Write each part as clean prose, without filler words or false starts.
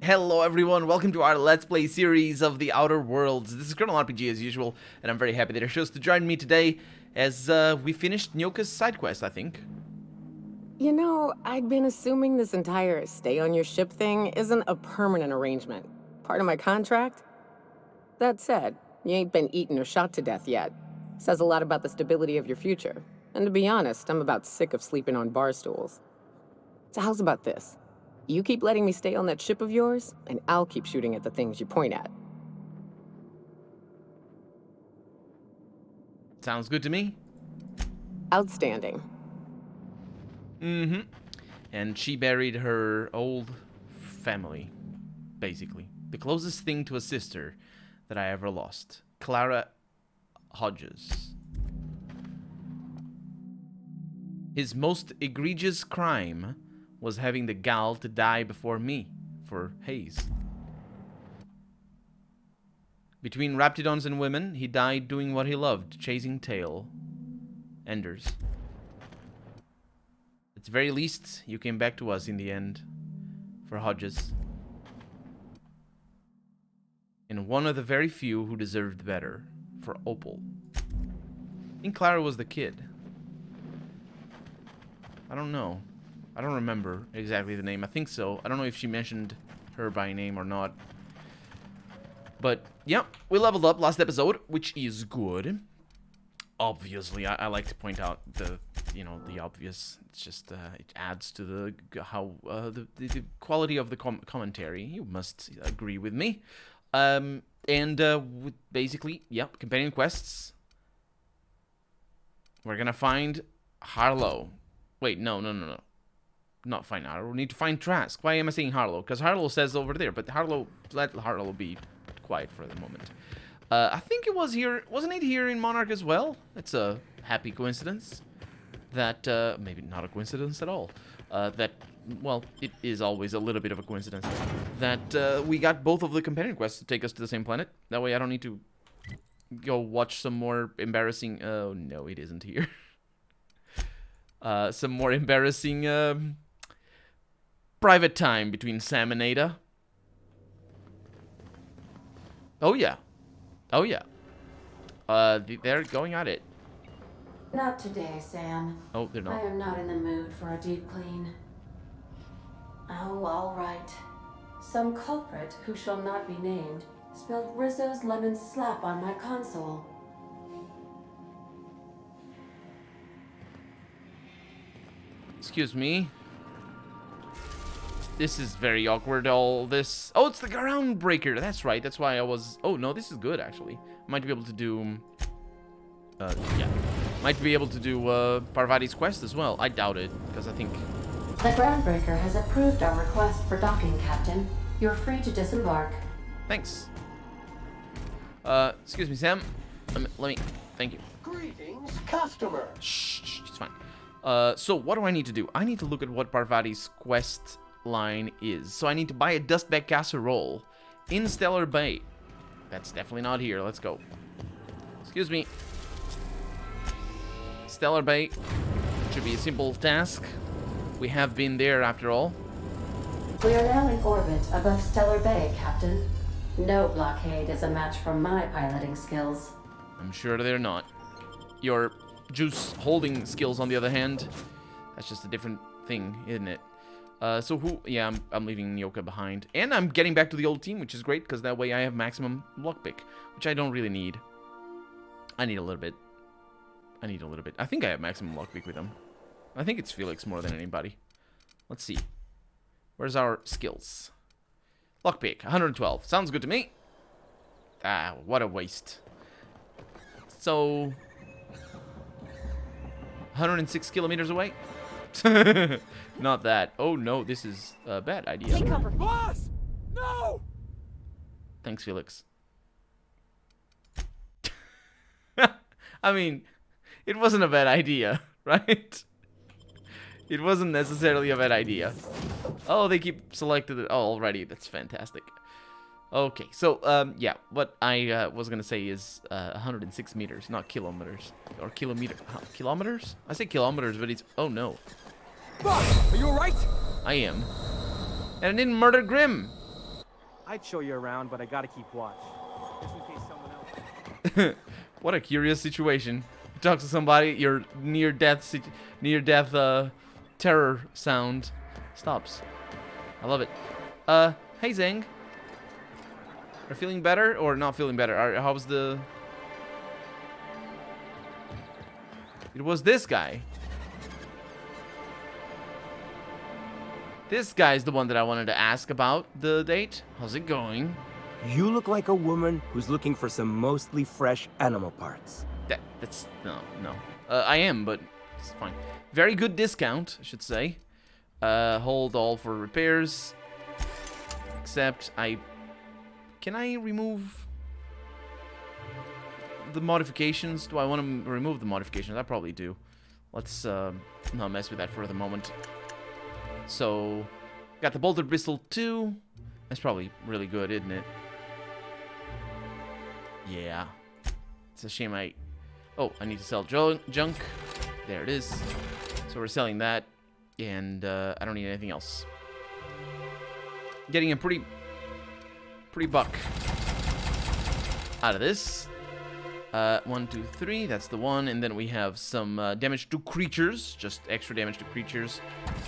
Hello everyone, welcome to our Let's Play series of The Outer Worlds. This is Colonel RPG as usual, and I'm very happy that you're chose to join me today as we finished Nyoka's side quest, I think. You know, I'd been assuming this entire stay on your ship thing isn't a permanent arrangement. Part of my contract? That said, you ain't been eaten or shot to death yet. Says a lot about the stability of your future. And to be honest, I'm about sick of sleeping on bar stools. So how's about this? You keep letting me stay on that ship of yours, and I'll keep shooting at the things you point at. Sounds good to me. Outstanding. And she buried her old family, basically. The closest thing to a sister that I ever lost. Clara Hodges. His most egregious crime was having the gall to die before me, for Hayes. Between Raptidons and women, he died doing what he loved, chasing tail enders. At the very least, you came back to us in the end, for Hodges. And one of the very few who deserved better, for Opal. I think Clara was the kid. I don't know. I don't remember exactly the name. I think so. I don't know if she mentioned her by name or not. But, yeah, we leveled up last episode, which is good. Obviously, I like to point out the obvious. It's just, it adds to the quality of the commentary. You must agree with me. Basically, yep, companion quests. We're gonna find Harlow. Wait, no. Not find Harlow. We need to find Trask. Why am I saying Harlow? Because Harlow says over there, but let Harlow be quiet for the moment. I think it was here. Wasn't it here in Monarch as well? It's a happy coincidence. That, maybe not a coincidence at all. Well, it is always a little bit of a coincidence. That we got both of the companion quests to take us to the same planet. That way I don't need to go watch some more embarrassing... Oh, no, it isn't here. Some more embarrassing... private time between Sam and Ada. Oh yeah. Oh yeah. They're going at it. Not today, Sam. Oh, they're not. I am not in the mood for a deep clean. Oh, all right. Some culprit who shall not be named spilled Rizzo's lemon slap on my console. Excuse me. This is very awkward, all this. Oh, it's the Groundbreaker. That's right. That's why I was... Oh, no, this is good, actually. Might be able to do... yeah. Might be able to do Parvati's quest as well. I doubt it, because I think... The Groundbreaker has approved our request for docking, Captain. You're free to disembark. Thanks. Excuse me, Sam. Let me... Thank you. Greetings, customer. Shh, it's fine. So what do I need to do? I need to look at what Parvati's quest line is. So I need to buy a dustbag casserole in Stellar Bay. That's definitely not here. Let's go. Excuse me. Stellar Bay. Should be a simple task. We have been there after all. We are now in orbit above Stellar Bay, Captain. No blockade is a match for my piloting skills. I'm sure they're not. Your juice holding skills, on the other hand, that's just a different thing, isn't it? So who... Yeah, I'm leaving Nyoka behind. And I'm getting back to the old team, which is great, because that way I have maximum lockpick, which I don't really need. I need a little bit. I think I have maximum lockpick with him. I think it's Felix more than anybody. Let's see. Where's our skills? Lockpick, 112. Sounds good to me. Ah, what a waste. So... 106 kilometers away? Not that. Oh no, this is a bad idea. Take cover. Boss! No! Thanks, Felix. I mean, it wasn't a bad idea, right? It wasn't necessarily a bad idea. Oh, they keep selected it already. That's fantastic. Okay, so, yeah, what I was gonna say is 106 meters, not kilometers. Or kilometers? I say kilometers, but it's... Oh, no. Boss, are you alright? I am. And I didn't murder Grim. I'd show you around, but I gotta keep watch. Just in case someone else... What a curious situation. You talk to somebody, your near-death terror sound stops. I love it. Hey Zang. Are feeling better or not feeling better? How's the... It was this guy. This guy's the one that I wanted to ask about the date. How's it going? You look like a woman who's looking for some mostly fresh animal parts. That's no. I am, but it's fine. Very good discount, I should say. Hold all for repairs. Except can I remove the modifications? Do I want to remove the modifications? I probably do. Let's not mess with that for the moment. So, got the bolted bristle 2. That's probably really good, isn't it? Yeah. It's a shame I need to sell junk. There it is. So we're selling that. And I don't need anything else. Getting a pretty buck out of this. 1, 2, 3. That's the one. And then we have some damage to creatures. Just extra damage to creatures.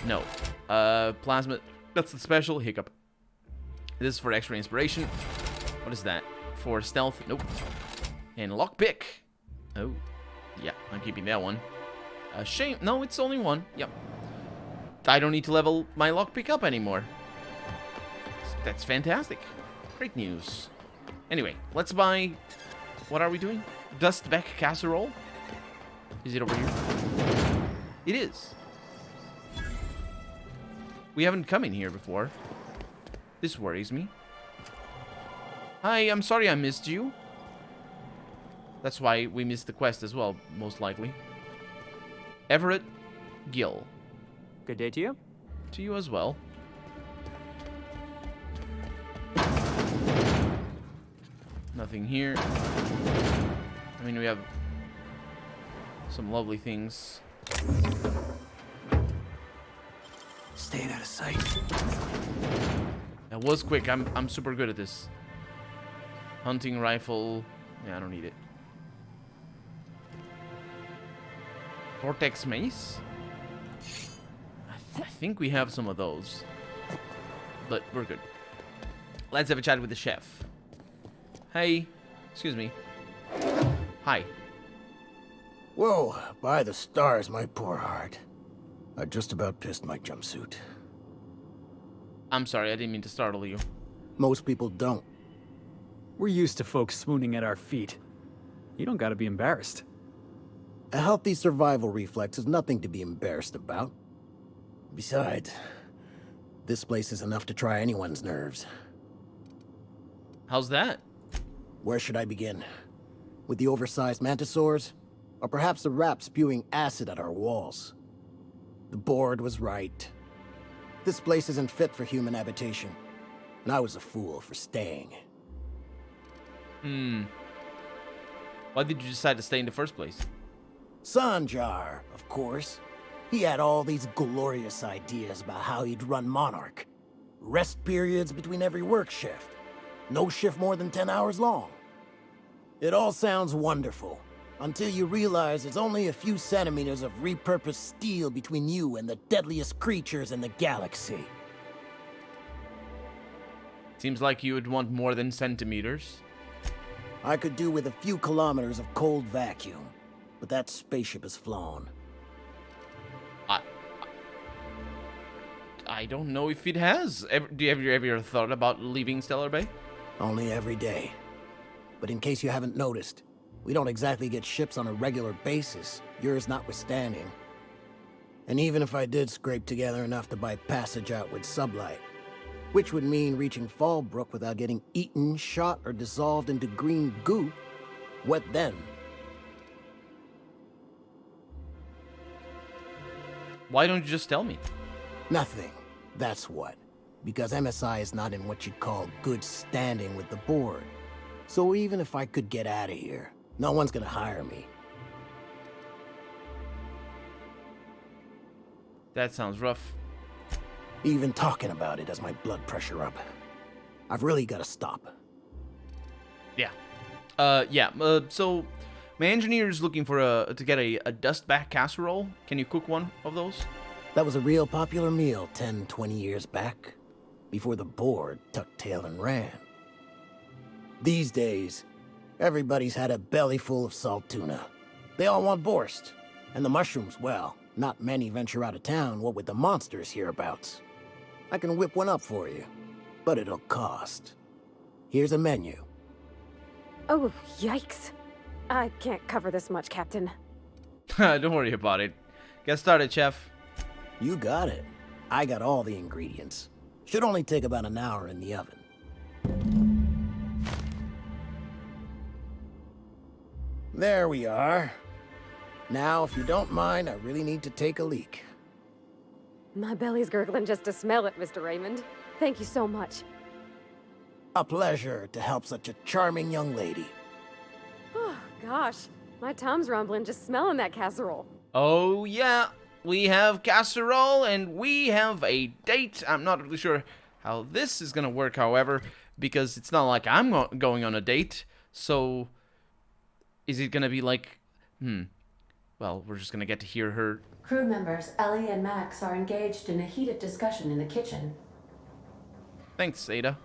No. Plasma. That's the special. Hiccup. This is for extra inspiration. What is that? For stealth? Nope. And lockpick. Oh. Yeah, I'm keeping that one. Shame. No, it's only one. Yep. I don't need to level my lockpick up anymore. That's fantastic. Great news. Anyway, let's buy... What are we doing? Dustback casserole? Is it over here? It is. We haven't come in here before. This worries me. Hi, I'm sorry I missed you. That's why we missed the quest as well, most likely. Everett Gill. Good day to you. To you as well. Nothing here. I mean, we have some lovely things. Staying out of sight. That was quick. I'm super good at this. Hunting rifle. Yeah, I don't need it. Vortex mace. I think we have some of those, but we're good. Let's have a chat with the chef. Hey, excuse me. Hi. Whoa, by the stars, my poor heart. I just about pissed my jumpsuit. I'm sorry, I didn't mean to startle you. Most people don't. We're used to folks swooning at our feet. You don't gotta be embarrassed. A healthy survival reflex is nothing to be embarrassed about. Besides, this place is enough to try anyone's nerves. How's that? Where should I begin? With the oversized mantisaurs? Or perhaps the rat spewing acid at our walls? The board was right. This place isn't fit for human habitation. And I was a fool for staying. Why did you decide to stay in the first place? Sanjar, of course. He had all these glorious ideas about how he'd run Monarch. Rest periods between every work shift. No shift more than 10 hours long. It all sounds wonderful, until you realize there's only a few centimeters of repurposed steel between you and the deadliest creatures in the galaxy. Seems like you would want more than centimeters. I could do with a few kilometers of cold vacuum, but that spaceship is flown. I don't know if it has. Have you ever thought about leaving Stellar Bay? Only every day. But in case you haven't noticed, we don't exactly get ships on a regular basis, yours notwithstanding. And even if I did scrape together enough to buy passage out with sublight, which would mean reaching Fallbrook without getting eaten, shot, or dissolved into green goop, what then? Why don't you just tell me? Nothing. That's what. Because MSI is not in what you'd call good standing with the board. So even if I could get out of here, no one's gonna hire me. That sounds rough. Even talking about it has my blood pressure up. I've really got to stop. Yeah. So my engineer's looking for to get a dustback casserole. Can you cook one of those? That was a real popular meal 10, 20 years back, before the board tucked tail and ran. These days, everybody's had a belly full of salt tuna. They all want borscht. And the mushrooms, well, not many venture out of town, what with the monsters hereabouts. I can whip one up for you, but it'll cost. Here's a menu. Oh, yikes. I can't cover this much, Captain. Don't worry about it. Get started, chef. You got it. I got all the ingredients. Should only take about an hour in the oven. There we are. Now, if you don't mind, I really need to take a leak. My belly's gurgling just to smell it, Mr. Raymond. Thank you so much. A pleasure to help such a charming young lady. Oh, gosh. My tum's rumbling just smelling that casserole. Oh, yeah. We have casserole and we have a date. I'm not really sure how this is going to work, however, because it's not like I'm going on a date. So, is it going to be like, well, we're just going to get to hear her. Crew members Ellie and Max are engaged in a heated discussion in the kitchen. Thanks, Ada.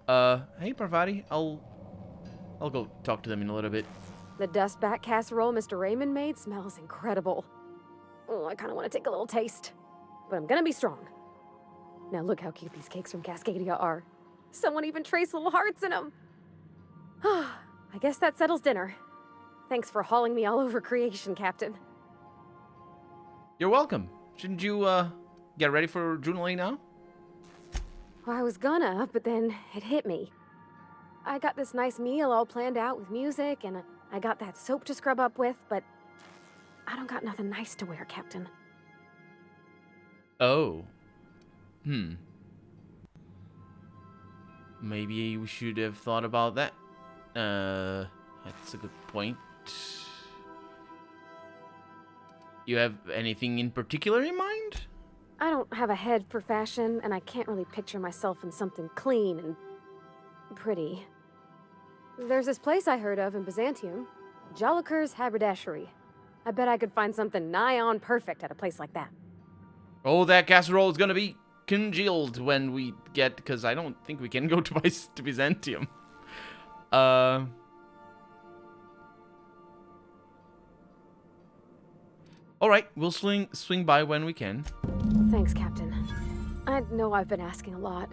Hey, Parvati. I'll go talk to them in a little bit. The dustback casserole Mr. Raymond made smells incredible. Oh, I kind of want to take a little taste. But I'm gonna be strong. Now look how cute these cakes from Cascadia are. Someone even traced little hearts in them. I guess that settles dinner. Thanks for hauling me all over creation, Captain. You're welcome. Shouldn't you, get ready for Junelay now? Well, I was gonna, but then it hit me. I got this nice meal all planned out with music, and I got that soap to scrub up with, but I don't got nothing nice to wear, Captain. Oh. Maybe we should have thought about that. That's a good point. You have anything in particular in mind? I don't have a head for fashion, and I can't really picture myself in something clean and pretty. There's this place I heard of in Byzantium, Jolicoeur's Haberdashery. I bet I could find something nigh on perfect at a place like that. Oh, that casserole is gonna be congealed when we get, because I don't think we can go to Byzantium. All right, we'll swing by when we can. Thanks, Captain. I know I've been asking a lot,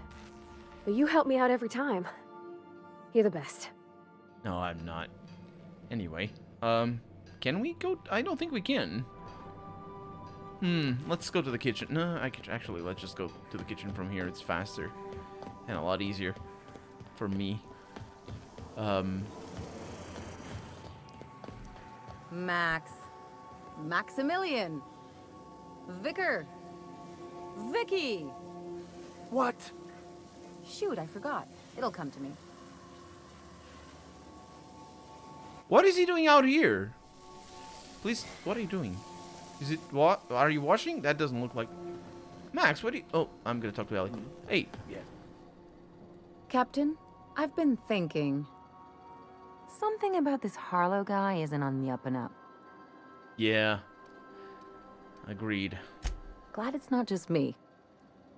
but you help me out every time. You're the best. No, I'm not. Anyway, can we go? I don't think we can. Let's go to the kitchen. No, actually, let's just go to the kitchen from here. It's faster and a lot easier for me. Max. Maximilian. Vicar. Vicky. What? Shoot, I forgot. It'll come to me. What is he doing out here? Please, what are you doing? Is it what? Are you washing? That doesn't look like. Max, what do you? Oh, I'm gonna talk to Ellie. Hey. Yeah. Captain, I've been thinking. Something about this Harlow guy isn't on the up and up. Yeah. Agreed. Glad it's not just me.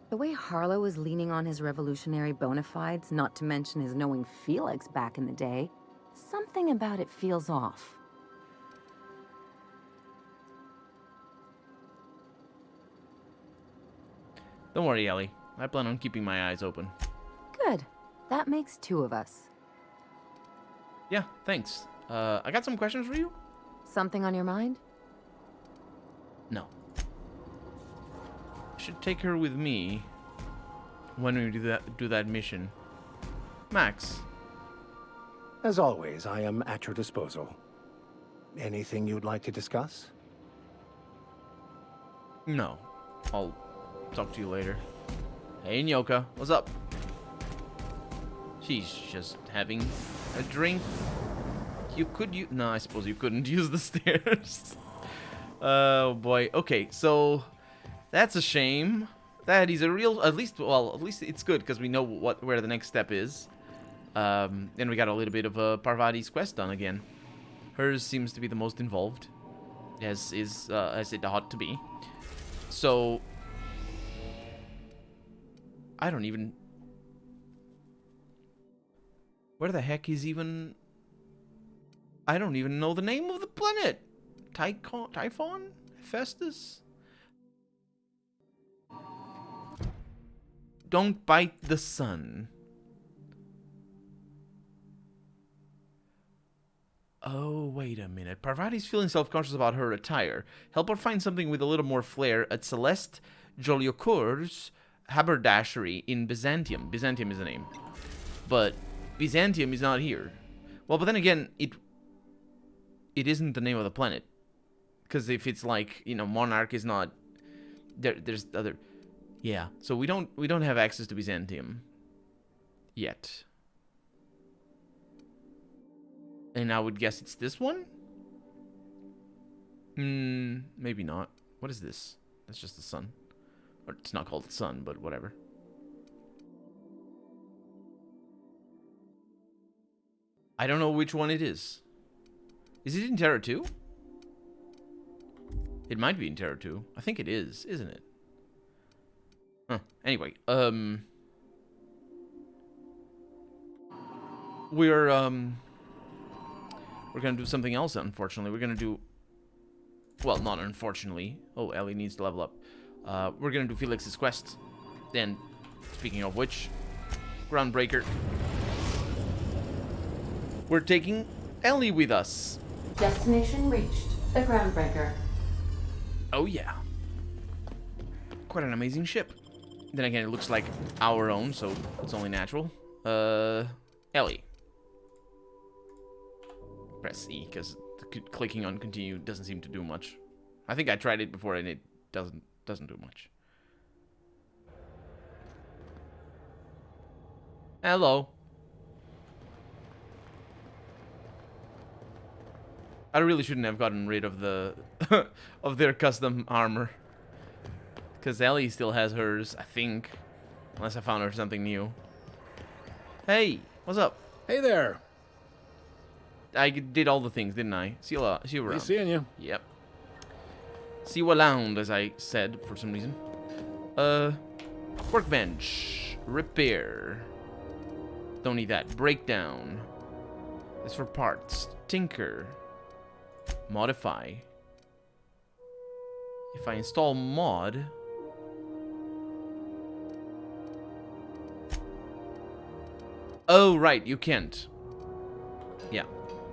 The way Harlow is leaning on his revolutionary bona fides, not to mention his knowing Felix back in the day, something about it feels off. Don't worry, Ellie. I plan on keeping my eyes open. Good. That makes two of us. Yeah, thanks. I got some questions for you. Something on your mind? No. Should take her with me when we do that mission. Max. As always, I am at your disposal. Anything you'd like to discuss? No. I'll talk to you later. Hey, Nyoka. What's up? She's just having a drink. No, I suppose you couldn't use the stairs. Oh, boy. Okay, so that's a shame. That is a real, at least it's good because we know where the next step is. And we got a little bit of Parvati's quest done again. Hers seems to be the most involved, as it ought to be. So I don't even. Where the heck is even? I don't even know the name of the planet. Typhon? Festus? Don't bite the sun. Oh, wait a minute. Parvati's feeling self-conscious about her attire. Help her find something with a little more flair at Celeste Jolicoeur's haberdashery in Byzantium. Byzantium is the name. But Byzantium is not here. Well, but then again, it isn't the name of the planet. Because if it's like, you know, Monarch is not... There's other... Yeah, so we don't have access to Byzantium yet. And I would guess it's this one? Maybe not. What is this? That's just the sun. Or it's not called the sun, but whatever. I don't know which one it is. Is it in Terra 2? It might be in Terra 2. I think it is, isn't it? Huh. Anyway, we're gonna do something else, unfortunately. We're gonna do... Well, not unfortunately. Oh, Ellie needs to level up. We're gonna do Felix's quest. Then, speaking of which, Groundbreaker. We're taking Ellie with us. Destination reached. The Groundbreaker. Oh, yeah. Quite an amazing ship. Then again, it looks like our own, so it's only natural. Ellie. Press E, because clicking on continue doesn't seem to do much. I think I tried it before and it doesn't do much. Hello. I really shouldn't have gotten rid of the of their custom armor. Because Ellie still has hers, I think. Unless I found her something new. Hey, what's up? Hey there. I did all the things, didn't I? See you around. Nice seeing you. Yep. See you around, as I said, for some reason. Workbench. Repair. Don't need that. Breakdown. That's for parts. Tinker. Modify. If I install mod... Oh, right, you can't. Yeah,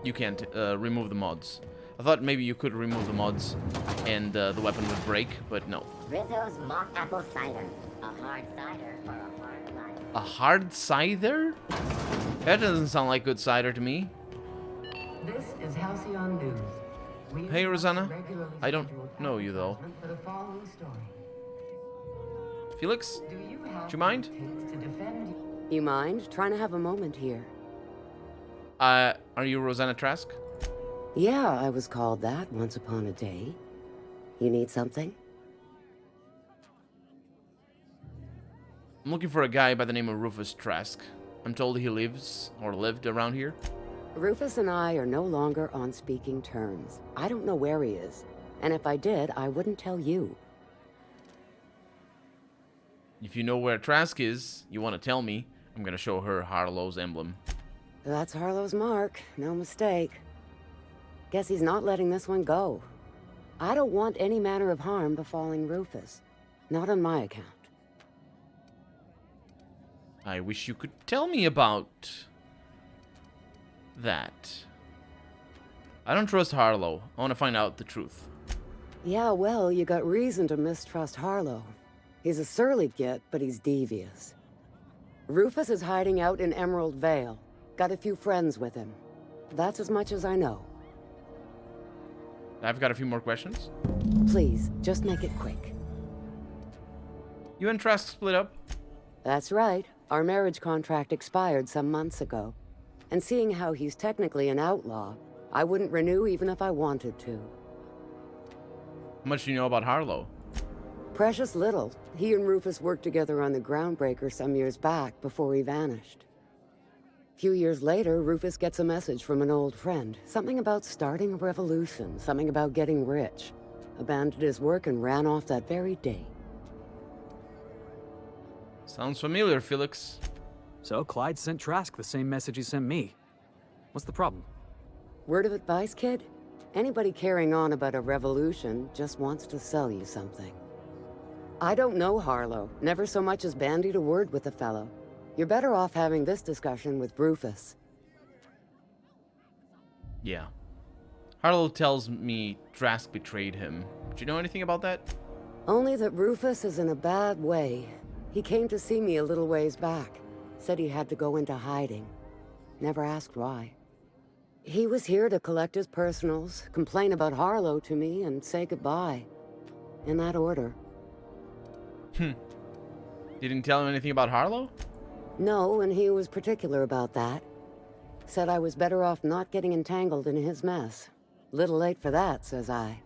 you can't remove the mods. I thought maybe you could remove the mods and the weapon would break, but no. Rizzo's mock apple cider. A hard cider for a hard life. A hard cider? That doesn't sound like good cider to me. This is Halcyon News. Hey, Rosanna. I don't know you, though. Felix? Do you mind? You mind? Trying to have a moment here. Are you Rosanna Trask? Yeah, I was called that once upon a day. You need something? I'm looking for a guy by the name of Rufus Trask. I'm told he lives, or lived, around here. Rufus and I are no longer on speaking terms. I don't know where he is. And if I did, I wouldn't tell you. If you know where Trask is, you want to tell me, I'm going to show her Harlow's emblem. That's Harlow's mark. No mistake. Guess he's not letting this one go. I don't want any manner of harm befalling Rufus. Not on my account. I wish you could tell me about... that. I don't trust Harlow. I want to find out the truth. Yeah, well, you got reason to mistrust Harlow. He's a surly git, but he's devious. Rufus is hiding out in Emerald Vale. Got a few friends with him. That's as much as I know. I've got a few more questions. Please, just make it quick. You and Trask split up? That's right. Our marriage contract expired some months ago. And seeing how he's technically an outlaw, I wouldn't renew even if I wanted to. How much do you know about Harlow? Precious little. He and Rufus worked together on the Groundbreaker some years back before he vanished. A few years later, Rufus gets a message from an old friend. Something about starting a revolution, something about getting rich. Abandoned his work and ran off that very day. Sounds familiar, Felix. So Clyde sent Trask the same message he sent me. What's the problem? Word of advice, kid? Anybody carrying on about a revolution just wants to sell you something. I don't know Harlow. Never so much as bandied a word with the fellow. You're better off having this discussion with Rufus. Yeah. Harlow tells me Trask betrayed him. Do you know anything about that? Only that Rufus is in a bad way. He came to see me a little ways back. Said he had to go into hiding. Never asked why. He was here to collect his personals, complain about Harlow to me, and say goodbye. In that order. You didn't tell him anything about Harlow? No, and he was particular about that. Said I was better off not getting entangled in his mess. Little late for that, says I.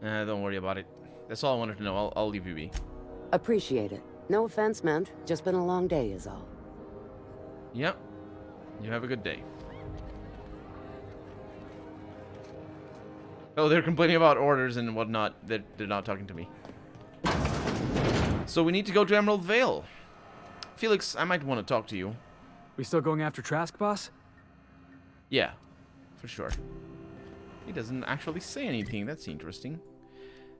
Don't worry about it. That's all I wanted to know. I'll leave you be. Appreciate it. No offense meant. Just been a long day is all. Yep. You have a good day. Oh, they're complaining about orders and whatnot. They're not talking to me. So we need to go to Emerald Vale. Felix, I might want to talk to you. We still going after Trask, boss? Yeah, for sure. He doesn't actually say anything. That's interesting.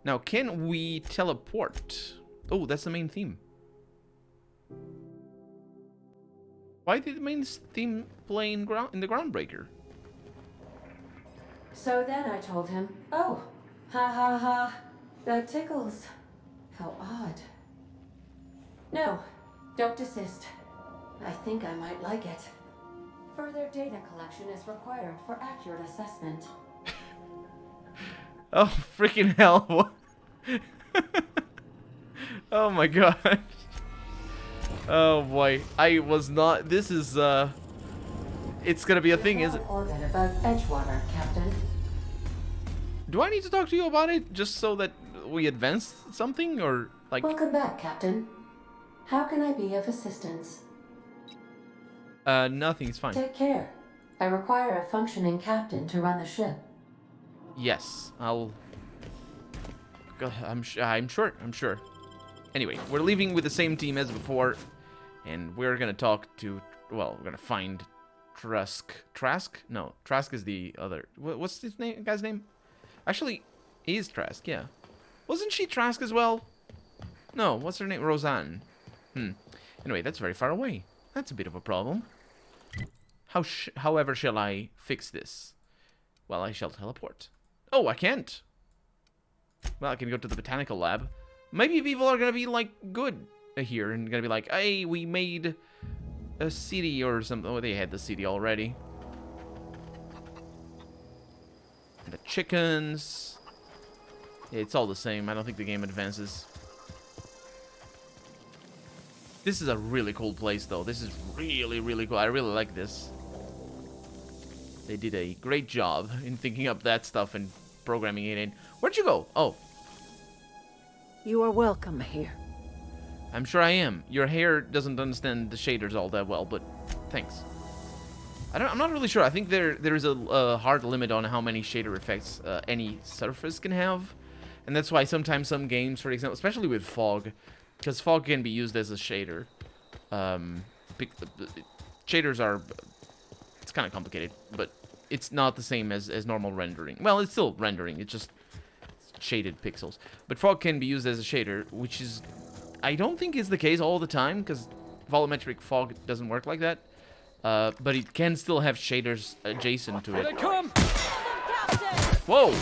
Now, can we teleport? Oh, that's the main theme. Why did the main theme play in the Groundbreaker? So then I told him, oh, ha ha ha, that tickles. How odd. No, don't desist. I think I might like it. Further data collection is required for accurate assessment. Oh, freaking hell. Oh my god. Oh boy. I was not... This is, it's gonna be a thing, is it? Orbit above Edgewater, Captain. Do I need to talk to you about it just so that we advance something, or like... Welcome back, Captain. How can I be of assistance? Nothing, it's fine. Take care. I require a functioning captain to run the ship. Yes, I'll... God, I'm sure. Anyway, we're leaving with the same team as before, and we're gonna talk to... Well, we're gonna find Trask. Trask? No, Trask is the other... What's his name? Guy's name? Actually, he is Trask, yeah. Wasn't she Trask as well? No, what's her name? Roseanne. Anyway, that's very far away. That's a bit of a problem. However shall I fix this? Well, I shall teleport. Oh, I can't. Well, I can go to the botanical lab. Maybe people are gonna be, like, good here and gonna be like, hey, we made a city or something. Oh, they had the city already. And the chickens. Yeah, it's all the same. I don't think the game advances. This is a really cool place, though. This is really, really cool. I really like this. They did a great job in thinking up that stuff and programming it in. Where'd you go? Oh. You are welcome here. I'm sure I am. Your hair doesn't understand the shaders all that well, but thanks. I'm not really sure. I think there is a hard limit on how many shader effects any surface can have. And that's why sometimes some games, for example, especially with fog, because fog can be used as a shader. Shaders are... It's kind of complicated, but it's not the same as normal rendering. Well, it's still rendering. It's just shaded pixels. But fog can be used as a shader, which is... I don't think is the case all the time, because volumetric fog doesn't work like that. But it can still have shaders adjacent to it. Here they come! Whoa!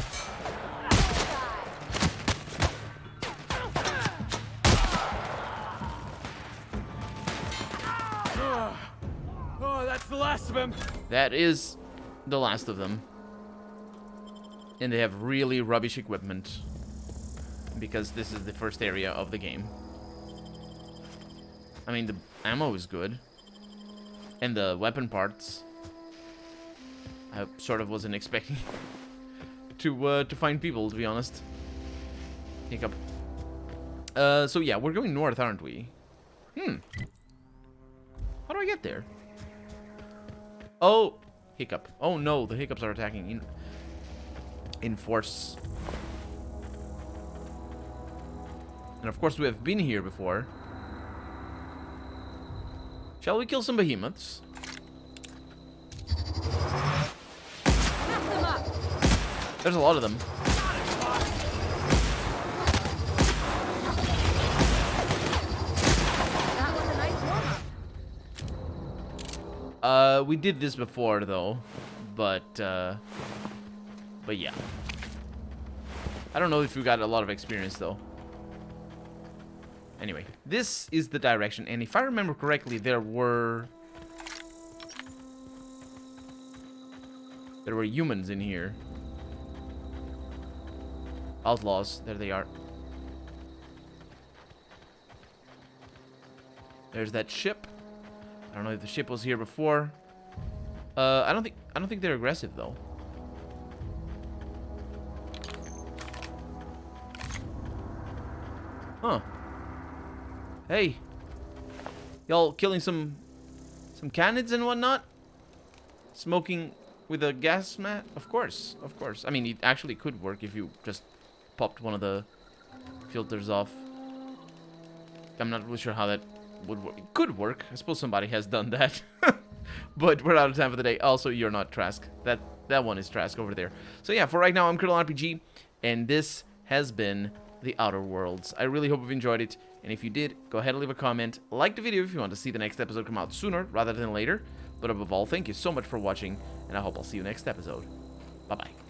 Oh, that's the last of him. That is the last of them. And they have really rubbish equipment. Because this is the first area of the game. I mean, the ammo is good. And the weapon parts. I sort of wasn't expecting to find people, to be honest. Hiccup. So yeah, we're going north, aren't we? How do I get there? Oh, hiccup. Oh no, the hiccups are attacking in force. And of course we have been here before. Shall we kill some behemoths? There's a lot of them. We did this before though, but yeah. I don't know if we got a lot of experience though. Anyway, this is the direction, and if I remember correctly, there were humans in here. Outlaws, there they are. There's that ship. I don't know if the ship was here before. I don't think they're aggressive though. Huh. Hey. Y'all killing some canids and whatnot? Smoking with a gas mat? Of course, of course. I mean, it actually could work if you just popped one of the filters off. I'm not really sure how that would work. It could work. I suppose somebody has done that. But we're out of time for the day. Also, you're not Trask. That one is Trask over there. So yeah, for right now, I'm Colonel RPG, and this has been The Outer Worlds. I really hope you've enjoyed it, and if you did, go ahead and leave a comment. Like the video if you want to see the next episode come out sooner rather than later. But above all, thank you so much for watching, and I hope I'll see you next episode. Bye-bye.